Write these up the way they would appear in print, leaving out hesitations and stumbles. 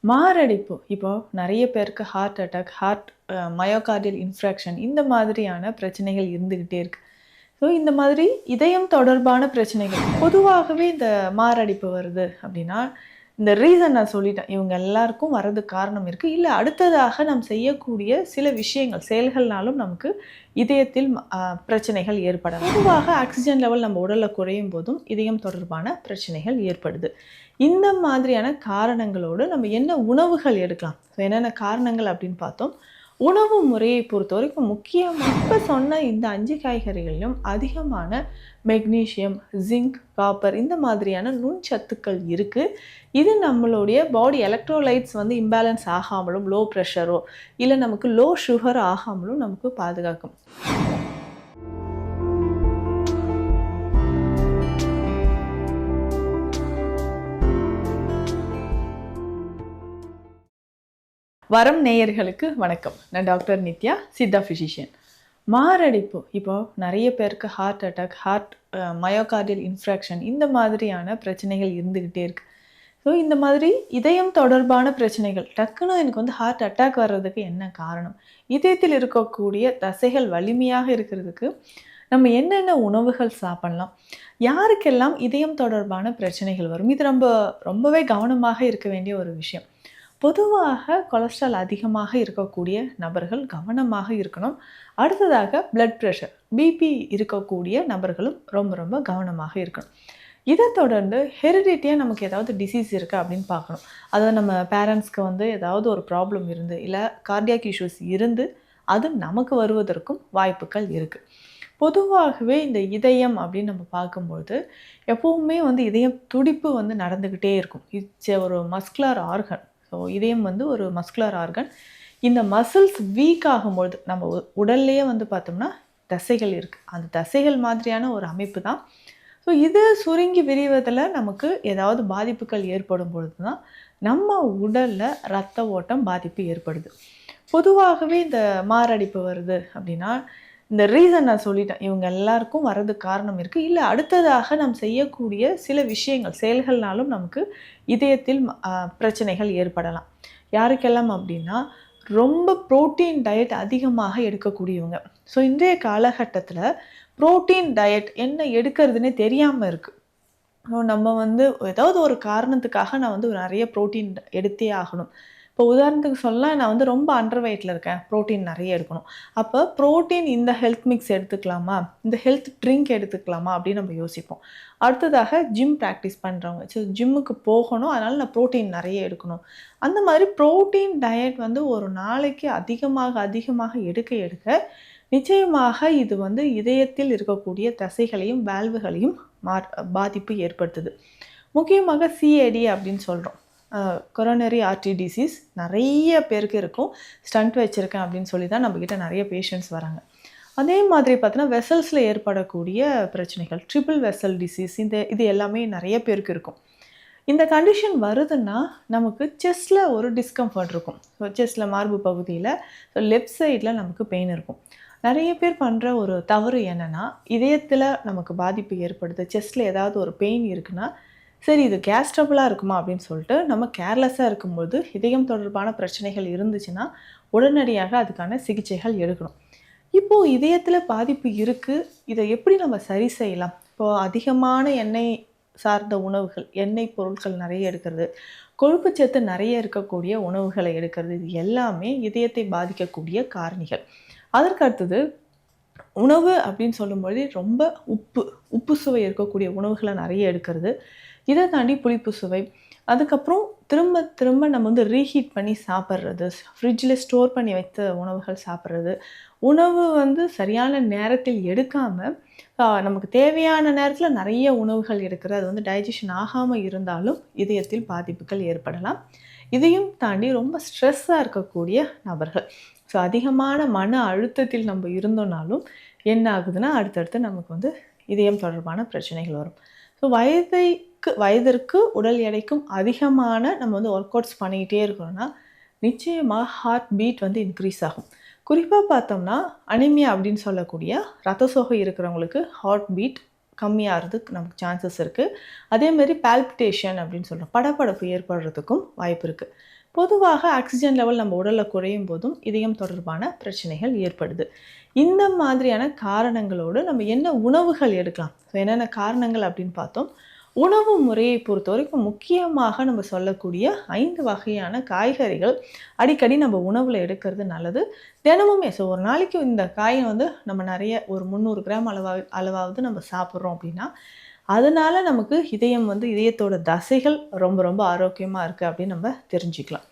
மாரடைப்பு இப்போ நிறைய பேருக்கு ஹார்ட் அட்டாக், மயோகார்டியல் இன்ஃப்ராக்ஷன் இந்த மாதிரியான பிரச்சனைகள் இருந்துக்கிட்டே இருக்கு. ஸோ இந்த மாதிரி இதயம் தொடர்பான பிரச்சனைகள் பொதுவாகவே இந்த மாரடைப்பு வருது அப்படின்னா, இந்த ரீசன் நான் சொல்லிட்டேன். இவங்க எல்லாருக்கும் வரதுக்கு காரணம் இருக்கு. இல்ல அடுத்ததாக நாம் செய்யக்கூடிய சில விஷயங்கள், செயல்கள்னாலும் நமக்கு இதயத்தில் பிரச்சனைகள் ஏற்படலாம். பொதுவாக ஆக்ஸிஜன் லெவல் நம்ம உடல்ல குறையும் போதும் இதயம் தொடர்பான பிரச்சனைகள் ஏற்படுது. இந்த மாதிரியான காரணங்களோடு நம்ம என்ன உணவுகள் எடுக்கலாம்? ஸோ என்னென்ன காரணங்கள் அப்படின்னு பார்த்தோம். உணவு முறையை பொறுத்தவரைக்கும் முக்கியமா இப்ப சொன்ன இந்த 5 காய்கறிகளிலும் அதிகமான மெக்னீசியம், ஜிங்க், காப்பர் இந்த மாதிரியான நுண்சத்துக்கள் இருக்கு. இது நம்மளுடைய பாடி எலக்ட்ரோலைட்ஸ் இம்பேலன்ஸ் ஆகாமலும், லோ ப்ரெஷரோ இல்லை நமக்கு லோ சுகர் ஆகாமலும் நமக்கு பாதுகாக்கும். வரம் நேயர்களுக்கு வணக்கம். நான் டாக்டர் நித்யா, சித்தா ஃபிசிஷியன். மாரடைப்பு இப்போ நிறைய பேருக்கு ஹார்ட் அட்டாக், மயோகார்டியல் இன்ஃப்ராக்ஷன் இந்த மாதிரியான பிரச்சனைகள் இருந்துக்கிட்டே இருக்கு. ஸோ இந்த மாதிரி இதயம் தொடர்பான பிரச்சனைகள் டக்குன்னு எனக்கு ஹார்ட் அட்டாக் வர்றதுக்கு என்ன காரணம்? இதயத்தில் இருக்கக்கூடிய தசைகள் வலிமையாக இருக்கிறதுக்கு நம்ம என்னென்ன உணவுகள் சாப்பிடலாம்? யாருக்கெல்லாம் இதயம் தொடர்பான பிரச்சனைகள் வரும்? இது ரொம்பவே கவனமாக இருக்க வேண்டிய ஒரு விஷயம். பொதுவாக கொலஸ்ட்ரால் அதிகமாக இருக்கக்கூடிய நபர்கள் கவனமாக இருக்கணும். அடுத்ததாக பிளட் ப்ரெஷர், பிபி இருக்கக்கூடிய நபர்களும் ரொம்ப ரொம்ப கவனமாக இருக்கணும். இதை தொடர்ந்து ஹெரிடிட்டியாக நமக்கு ஏதாவது டிசீஸ் இருக்கா அப்படின்னு பார்க்கணும். அதாவது நம்ம பேரண்ட்ஸ்க்கு ஏதாவது ஒரு ப்ராப்ளம் இருந்து இல்லை கார்டியாக் இஷ்யூஸ் இருந்து அது நமக்கு வருவதற்கும் வாய்ப்புகள் இருக்குது. பொதுவாகவே இந்த இதயம் அப்படின்னு நம்ம பார்க்கும்பொழுது எப்போவுமே இதயம் துடிப்பு நடந்துக்கிட்டே இருக்கும். இட்ஸ் ஒரு மஸ்குலர் ஆர்கன். ஸோ இதயம் ஒரு மஸ்குலர் ஆர்கன். இந்த மசில்ஸ் வீக் ஆகும்பொழுது நம்ம உடல்லையே பார்த்தோம்னா தசைகள் இருக்குது. அந்த தசைகள் மாதிரியான ஒரு அமைப்பு தான். ஸோ இது சுருங்கி விரிவதில் நமக்கு ஏதாவது பாதிப்புகள் ஏற்படும் பொழுது தான் நம்ம உடலில் இரத்த ஓட்டம் பாதிப்பு ஏற்படுது. பொதுவாகவே இந்த மாரடைப்பு வருது அப்படின்னா, இந்த ரீசன் நான் சொல்லிட்டேன். இவங்க எல்லாருக்கும் வரதுக்கு காரணம் இருக்குது. இல்லை அடுத்ததாக நாம் செய்யக்கூடிய சில விஷயங்கள், செயல்கள்னாலும் நமக்கு இதயத்தில் பிரச்சனைகள் ஏற்படலாம். யாருக்கெல்லாம் அப்படின்னா, ரொம்ப புரோட்டீன் டயட் அதிகமாக எடுக்கக்கூடியவங்க. ஸோ இன்றைய காலகட்டத்தில் புரோட்டீன் டயட் என்ன எடுக்கிறதுனே தெரியாமல் இருக்குது. நம்ம ஏதாவது ஒரு காரணத்துக்காக நான் நிறைய புரோட்டீன் எடுத்தே ஆகணும். இப்போ உதாரணத்துக்கு சொல்லலாம், நான் ரொம்ப அண்டர் வெயிட்டில் இருக்கேன், ப்ரோட்டீன் நிறைய எடுக்கணும். அப்போ ப்ரோட்டீன் இந்த ஹெல்த் மிக்ஸ் எடுத்துக்கலாமா, இந்த ஹெல்த் ட்ரிங்க் எடுத்துக்கலாமா அப்படின்னு நம்ம யோசிப்போம். அடுத்ததாக ஜிம் ப்ராக்டிஸ் பண்ணுறவங்க, ஸோ ஜிம்முக்கு போகணும், அதனால் நான் ப்ரோட்டீன் நிறைய எடுக்கணும். அந்த மாதிரி ப்ரோட்டீன் டயட் ஒரு நாளைக்கு அதிகமாக எடுக்க எடுக்க நிச்சயமாக இது இதயத்தில் இருக்கக்கூடிய தசைகளையும் வால்வுகளையும் பாதிப்பு ஏற்படுத்துது. முக்கியமாக சிஏடி அப்படின்னு சொல்கிறோம், கொரோனரி ஆர்டரி டிசீஸ் நிறைய பேருக்கு இருக்கும். ஸ்டண்ட் வச்சுருக்கேன் அப்படின்னு சொல்லி தான் நம்மக்கிட்ட நிறைய பேஷண்ட்ஸ் வராங்க. அதே மாதிரி பார்த்தோன்னா வெசல்ஸில் ஏற்படக்கூடிய பிரச்சனைகள், ட்ரிபிள் வெசல் டிசீஸ், இது எல்லாமே நிறைய பேருக்கு இருக்கும். இந்த கண்டிஷன் வருதுன்னா நமக்கு செஸ்ட்டில் ஒரு டிஸ்கம்ஃபர்ட் இருக்கும். ஸோ செஸ்ட்டில் மார்பு பகுதியில், ஸோ லெஃப்ட் சைடில் நமக்கு பெயின் இருக்கும். நிறைய பேர் பண்ணுற ஒரு தவறு என்னென்னா, இதயத்தில் நமக்கு பாதிப்பு ஏற்படுது, செஸ்ட்டில் ஏதாவது ஒரு பெயின் இருக்குன்னா, சரி இது கேஸ் ட்ரபிளாக இருக்குமா அப்படின்னு சொல்லிட்டு நம்ம கேர்லெஸ்ஸாக இருக்கும்போது இதயம் தொடர்பான பிரச்சனைகள் இருந்துச்சுன்னா உடனடியாக அதுக்கான சிகிச்சைகள் எடுக்கணும். இப்போது இதயத்தில் பாதிப்பு இருக்குது, இதை எப்படி நம்ம சரி செய்யலாம்? இப்போது அதிகமான எண்ணெய் சார்ந்த உணவுகள், எண்ணெய் பொருட்கள் நிறைய எடுக்கிறது, கொழுப்புச்சத்து நிறைய இருக்கக்கூடிய உணவுகளை எடுக்கிறது, இது எல்லாமே இதயத்தை பாதிக்கக்கூடிய காரணிகள். அதற்கு அடுத்தது உணவு அப்படின்னு சொல்லும்போது ரொம்ப உப்பு சுவை இருக்கக்கூடிய உணவுகளை நிறைய எடுக்கிறது, இதை தாண்டி புளிப்பு சுவை, அதுக்கப்புறம் திரும்ப நம்ம ரீஹீட் பண்ணி சாப்பிட்றது, ஃப்ரிட்ஜில் ஸ்டோர் பண்ணி வைத்த உணவுகள் சாப்பிட்றது, உணவு சரியான நேரத்தில் எடுக்காமல் நமக்கு தேவையான நேரத்தில் நிறைய உணவுகள் எடுக்கிறது, அது டைஜஷன் ஆகாமல் இருந்தாலும் இதயத்தில் பாதிப்புகள் ஏற்படலாம். இதையும் தாண்டி ரொம்ப ஸ்ட்ரெஸ்ஸாக இருக்கக்கூடிய நபர்கள், ஸோ அதிகமான மன அழுத்தத்தில் நம்ம இருந்தோம்னாலும் என்ன ஆகுதுன்னா அடுத்தடுத்து நமக்கு இதயம் தொடர்பான பிரச்சனைகள் வரும். ஸோ வயதிற்கு உடல் எடைக்கும் அதிகமான நம்ம ஒர்க் அவுட்ஸ் பண்ணிக்கிட்டே இருக்கணும்னா நிச்சயமாக ஹார்ட் பீட் இன்க்ரீஸ் ஆகும். குறிப்பாக பார்த்தோம்னா அனிமியா அப்படின்னு சொல்லக்கூடிய ரத்த சோகை இருக்கிறவங்களுக்கு ஹார்ட் பீட் கம்மியாகிறதுக்கு நமக்கு சான்சஸ் இருக்குது. அதேமாரி பால்பிட்டேஷன் அப்படின்னு சொல்கிறோம், படபடப்பு ஏற்படுறதுக்கும் வாய்ப்பு இருக்குது. பொதுவாக ஆக்சிஜன் லெவல் நம்ம உடலில் குறையும் போதும் இதயம் தொடர்பான பிரச்சனைகள் ஏற்படுது. இந்த மாதிரியான காரணங்களோடு நம்ம என்ன உணவுகள் எடுக்கலாம், ஸோ என்னென்ன காரணங்கள் அப்படின்னு பார்த்தோம். உணவு முறையை பொறுத்த வரைக்கும் முக்கியமாக நம்ம சொல்லக்கூடிய 5 வகையான காய்கறிகள் அடிக்கடி நம்ம உணவில் எடுக்கிறது நல்லது. தினமுமே ஸோ ஒரு நாளைக்கு இந்த காயை நம்ம நிறைய ஒரு 300 கிராம் அளவாவது நம்ம சாப்பிட்றோம் அப்படின்னா அதனால் நமக்கு இதயத்தோட தசைகள் ரொம்ப ரொம்ப ஆரோக்கியமாக இருக்குது அப்படின்னு நம்ம தெரிஞ்சுக்கலாம்.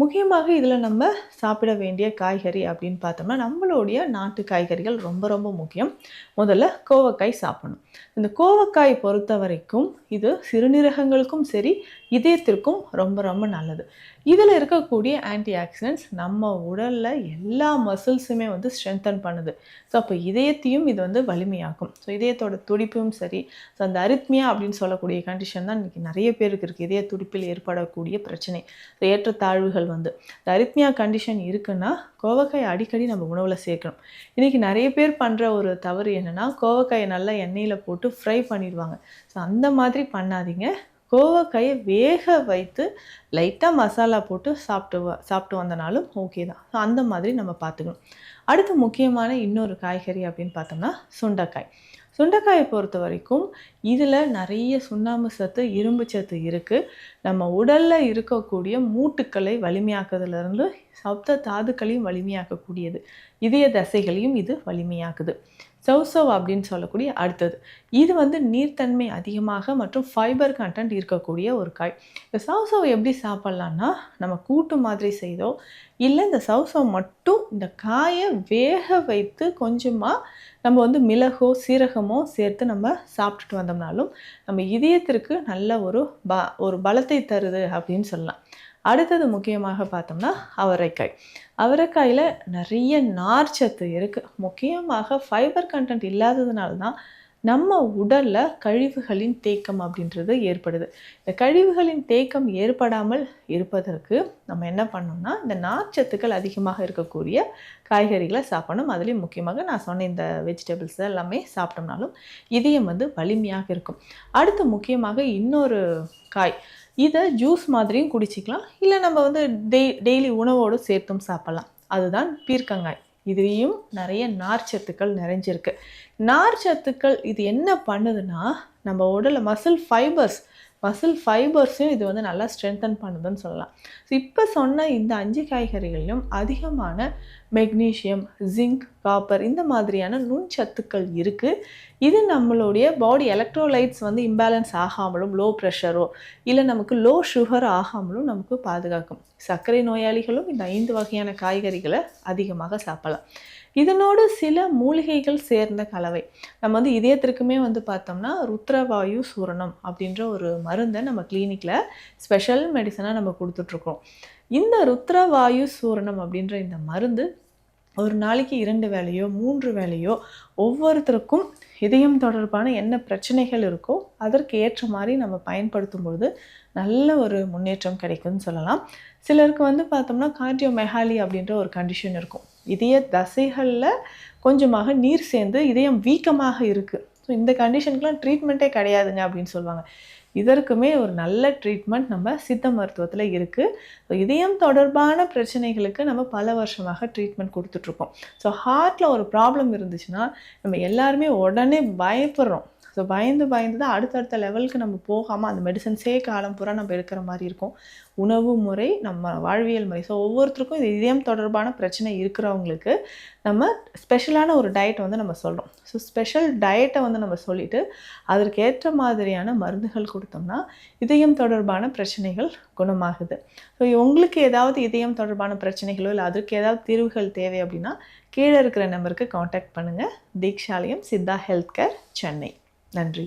முக்கியமாக இதில் நம்ம சாப்பிட வேண்டிய காய்கறி அப்படின்னு பார்த்தோம்னா நம்மளுடைய நாட்டு காய்கறிகள் ரொம்ப ரொம்ப முக்கியம். முதல்ல கோவக்காய் சாப்பிடணும். இந்த கோவக்காய் பொறுத்த வரைக்கும் இது சிறுநீரகங்களுக்கும் சரி இதயத்திற்கும் ரொம்ப ரொம்ப நல்லது. இதில் இருக்கக்கூடிய ஆன்டி ஆக்சிடென்ட்ஸ் நம்ம உடலில் எல்லா மசில்ஸுமே ஸ்ட்ரென்தன் பண்ணுது. ஸோ அப்போ இதயத்தையும் இது வலிமையாக்கும். ஸோ இதயத்தோட துடிப்பும் சரி, ஸோ அந்த அரித்மியா அப்படின்னு சொல்லக்கூடிய கண்டிஷன் தான் இன்றைக்கி நிறைய பேருக்கு இருக்குது. இதய துடிப்பில் ஏற்படக்கூடிய பிரச்சனை, ஏற்றத்தாழ்வுகள் இந்த அரித்மியா கண்டிஷன் இருக்குன்னா கோவக்காய் அடிக்கடி நம்ம உணவில் சேர்க்கணும். இன்றைக்கி நிறைய பேர் பண்ணுற ஒரு தவறு என்னென்னா கோவக்காயை நல்லா எண்ணெயில் போட்டு ஃப்ரை பண்ணிடுவாங்க. ஸோ அந்த மாதிரி பண்ணாதீங்க. கோவக்காயை வேக வைத்து லைட்டாக மசாலா போட்டு சாப்பிட்டு வந்தனாலும் ஓகே தான். ஸோ அந்த மாதிரி நம்ம பார்த்துக்கணும். அடுத்து முக்கியமான இன்னொரு காய்கறி அப்படின்னு பார்த்தோம்னா சுண்டைக்காய். சுண்டைக்காயை பொறுத்த வரைக்கும் இதில் நிறைய சுண்ணாம்பு சத்து, இரும்பு சத்து இருக்குது. நம்ம உடலில் இருக்கக்கூடிய மூட்டுக்களை வலிமையாக்குறதுலேருந்து சப்த தாதுக்களையும் வலிமையாக்கக்கூடியது. இதய தசைகளையும் இது வலிமையாக்குது. சௌசவ் அப்படின்னு சொல்லக்கூடிய அடுத்தது இது நீர்த்தன்மை அதிகமாக மற்றும் ஃபைபர் கண்டென்ட் இருக்கக்கூடிய ஒரு காய். இந்த சௌசவ் எப்படி சாப்பிட்லான்னா நம்ம கூட்டு மாதிரி செய்தோ இல்லை இந்த சௌசவ் மட்டும் இந்த காயை வேக வைத்து கொஞ்சமாக நம்ம மிளகோ சீரகமோ சேர்த்து நம்ம சாப்பிட்டுட்டு வந்தோம்னாலும் நம்ம இதயத்திற்கு நல்ல ஒரு பலத்தை தருது அப்படின்னு சொல்லலாம். அடுத்தது முக்கியமாக பார்த்தோம்னா அவரைக்காய். அவரைக்காயில் நிறைய நார்ச்சத்து இருக்குது. முக்கியமாக ஃபைபர் கண்டென்ட் இல்லாததுனால தான் நம்ம உடலில் கழிவுகளின் தேக்கம் அப்படின்றது ஏற்படுது. இந்த கழிவுகளின் தேக்கம் ஏற்படாமல் இருப்பதற்கு நம்ம என்ன பண்ணோம்னா இந்த நார்ச்சத்துக்கள் அதிகமாக இருக்கக்கூடிய காய்கறிகளை சாப்பிடணும். அதுலேயும் முக்கியமாக நான் சொன்ன இந்த வெஜிடபிள்ஸ் எல்லாமே சாப்பிட்டோம்னாலும் இதயம் வலிமையாக இருக்கும். அடுத்து முக்கியமாக இன்னொரு காய், இதை ஜூஸ் மாதிரியும் குடிச்சிக்கலாம், இல்லை நம்ம டெய்லி உணவோடு சேர்த்தும் சாப்பிட்லாம். அதுதான் பீர்க்கங்காய். இதுலேயும் நிறைய நார்ச்சத்துக்கள் நிறைஞ்சிருக்கு. நார்ச்சத்துக்கள் இது என்ன பண்ணுதுன்னா நம்ம உடலில் மசில் ஃபைபர்ஸையும் இது நல்லா ஸ்ட்ரென்தன் பண்ணுதுன்னு சொல்லலாம். ஸோ இப்போ சொன்ன இந்த 5 காய்கறிகளிலும் அதிகமான மெக்னீஷியம், ஜிங்க், காப்பர் இந்த மாதிரியான நுண்சத்துக்கள் இருக்குது. இது நம்மளுடைய பாடி எலக்ட்ரோலைட்ஸ் இம்பேலன்ஸ் ஆகாமலும், லோ ப்ரெஷரோ இல்லை நமக்கு லோ சுகர் ஆகாமலும் நமக்கு பாதுகாக்கும். சர்க்கரை நோயாளிகளும் இந்த 5 வகையான காய்கறிகளை அதிகமாக சாப்பிடலாம். இதனோடு சில மூலிகைகள் சேர்ந்த கலவை. நம்ம இதயத்திற்குமே பார்த்தோம்னா ருத்ரவாயு சூரணம் அப்படின்ற ஒரு மருந்தை நம்ம கிளினிக்கில் ஸ்பெஷல் மெடிசனாக நம்ம கொடுத்துட்ருக்கோம். இந்த ருத்ரவாயு சூரணம் அப்படின்ற இந்த மருந்து ஒரு நாளைக்கு 2 வேளையோ 3 வேளையோ ஒவ்வொருத்தருக்கும் இதயம் தொடர்பான என்ன பிரச்சனைகள் இருக்கோ அதற்கு ஏற்ற மாதிரி நம்ம பயன்படுத்தும் பொழுது நல்ல ஒரு முன்னேற்றம் கிடைக்கும்னு சொல்லலாம். சிலருக்கு பார்த்தோம்னா கார்டியோமெகாலி அப்படின்ற ஒரு கண்டிஷன் இருக்கும். இதய தசைகளில் கொஞ்சமாக நீர் சேர்ந்து இதயம் வீக்கமாக இருக்குது. ஸோ இந்த கண்டிஷனுக்குலாம் ட்ரீட்மெண்ட்டே கிடையாதுங்க அப்படின்னு சொல்லுவாங்க. இதற்குமே ஒரு நல்ல ட்ரீட்மெண்ட் நம்ம சித்த மருத்துவத்தில் இருக்குது. ஸோ இதயம் தொடர்பான பிரச்சனைகளுக்கு நம்ம பல வருஷமாக ட்ரீட்மெண்ட் கொடுத்துட்ருக்கோம். ஸோ ஹார்ட்டில் ஒரு ப்ராப்ளம் இருந்துச்சுன்னா நம்ம எல்லாருமே உடனே பயப்படுறோம். ஸோ பயந்து தான் அடுத்தடுத்த லெவலுக்கு நம்ம போகாமல் அந்த மெடிசன்ஸே காலம் பூரா நம்ம எடுக்கிற மாதிரி இருக்கும். உணவு முறை, நம்ம வாழ்வியல் முறை, ஸோ ஒவ்வொருத்தருக்கும் இது இதயம் தொடர்பான பிரச்சனை இருக்கிறவங்களுக்கு நம்ம ஸ்பெஷலான ஒரு டயட் நம்ம சொல்கிறோம். ஸோ ஸ்பெஷல் டயட்டை நம்ம சொல்லிவிட்டு அதற்கேற்ற மாதிரியான மருந்துகள் கொடுத்தோம்னா இதயம் தொடர்பான பிரச்சனைகள் குணமாகுது. ஸோ உங்களுக்கு ஏதாவது இதயம் தொடர்பான பிரச்சனைகளோ இல்லை அதற்கு ஏதாவது தீர்வுகள் தேவை அப்படின்னா கீழே இருக்கிற நம்பருக்கு காண்டாக்ட் பண்ணுங்கள். Deekshalayam Siddha health care, Chennai. நன்றி.